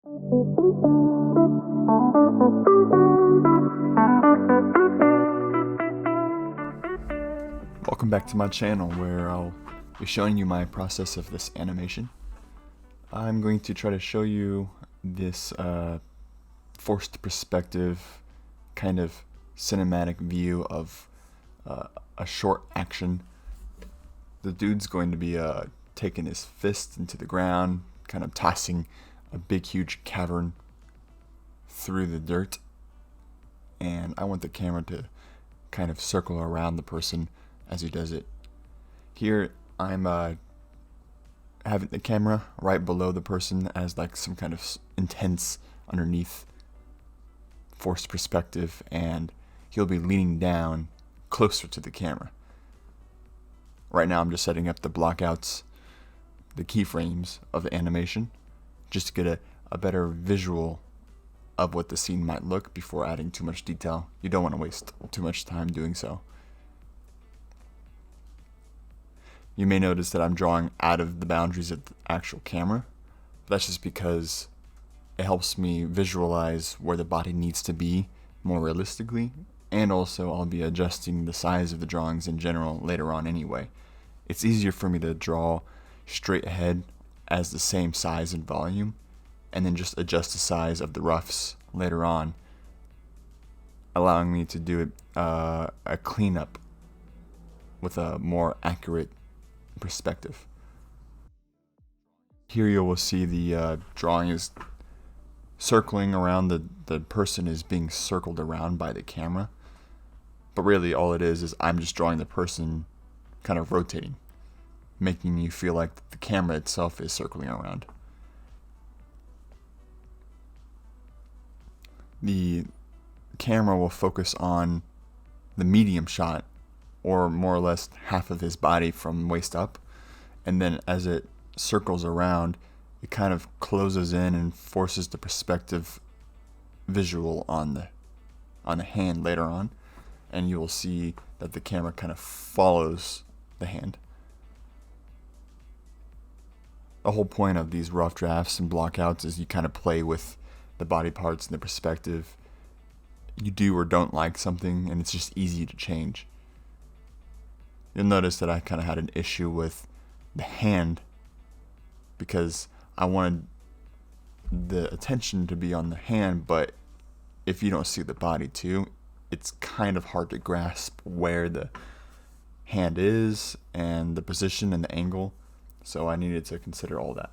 Welcome back to my channel where I'll be showing you my process of this animation. I'm going to try to show you this forced perspective kind of cinematic view of a short action. The dude's going to be taking his fist into the ground, kind of tossing a big huge cavern through the dirt, and I want the camera to kind of circle around the person as he does it. Here I'm having the camera right below the person as like some kind of intense underneath forced perspective, and he'll be leaning down closer to the camera. Right now I'm just setting up the blockouts, the keyframes of the animation, just to get a better visual of what the scene might look before adding too much detail. You don't want to waste too much time doing so. You may notice that I'm drawing out of the boundaries of the actual camera. That's just because it helps me visualize where the body needs to be more realistically, and also I'll be adjusting the size of the drawings in general later on anyway. It's easier for me to draw straight ahead as the same size and volume, and then just adjust the size of the roughs later on, allowing me to do a cleanup with a more accurate perspective. Here you will see the drawing is circling around, the person is being circled around by the camera, but really all it is I'm just drawing the person kind of rotating, making you feel like the camera itself is circling around. The camera will focus on the medium shot, or more or less half of his body from waist up, and then as it circles around, it kind of closes in and forces the perspective visual on the hand later on, and you will see that the camera kind of follows the hand. The whole point of these rough drafts and blockouts is you kind of play with the body parts and the perspective. You do or don't like something, and it's just easy to change. You'll notice that I kind of had an issue with the hand because I wanted the attention to be on the hand, but if you don't see the body too, it's kind of hard to grasp where the hand is and the position and the angle, so I needed to consider all that.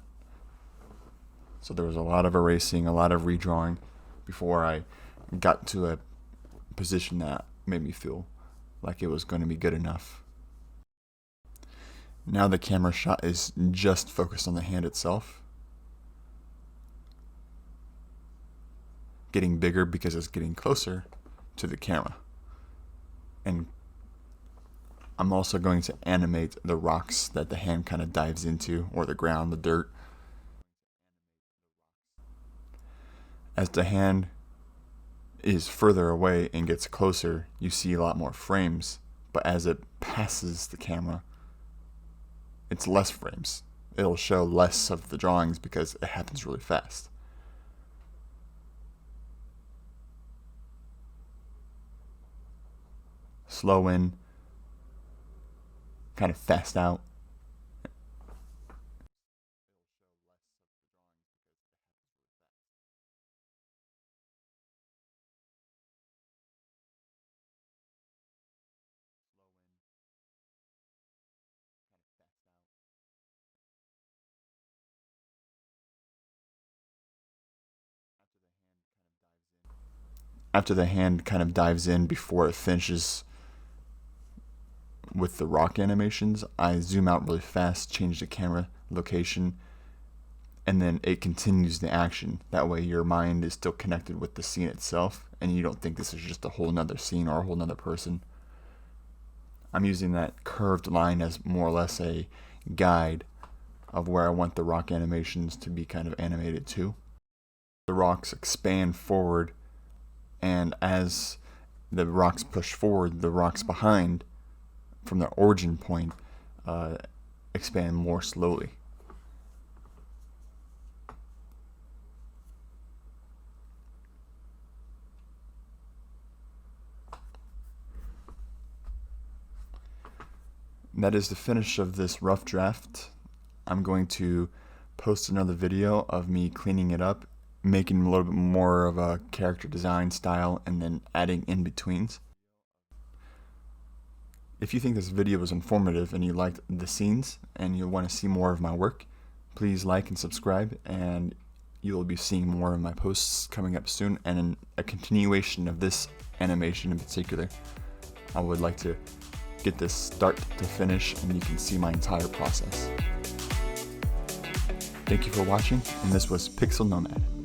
So there was a lot of erasing, a lot of redrawing before I got to a position that made me feel like it was going to be good enough. Now the camera shot is just focused on the hand itself, getting bigger because it's getting closer to the camera. And I'm also going to animate the rocks that the hand kind of dives into, or the ground, the dirt. As the hand is further away and gets closer, you see a lot more frames, but as it passes the camera, it's less frames. It'll show less of the drawings because it happens really fast. Slow in, kind of fast out. After the hand kind of dives in before it finishes with the rock animations, I zoom out really fast, change the camera location, and then it continues the action. That way your mind is still connected with the scene itself, and you don't think this is just a whole nother scene or a whole nother person. I'm using that curved line as more or less a guide of where I want the rock animations to be kind of animated to. The rocks expand forward, and as the rocks push forward, the rocks behind from the origin point expand more slowly. that is the finish of this rough draft. I'm going to post another video of me cleaning it up, making a little bit more of a character design style, and then adding in-betweens. If you think this video was informative and you liked the scenes and you want to see more of my work, please like and subscribe, and you will be seeing more of my posts coming up soon, and a continuation of this animation in particular. I would like to get this start to finish and you can see my entire process. Thank you for watching, and this was Pixel Nomad.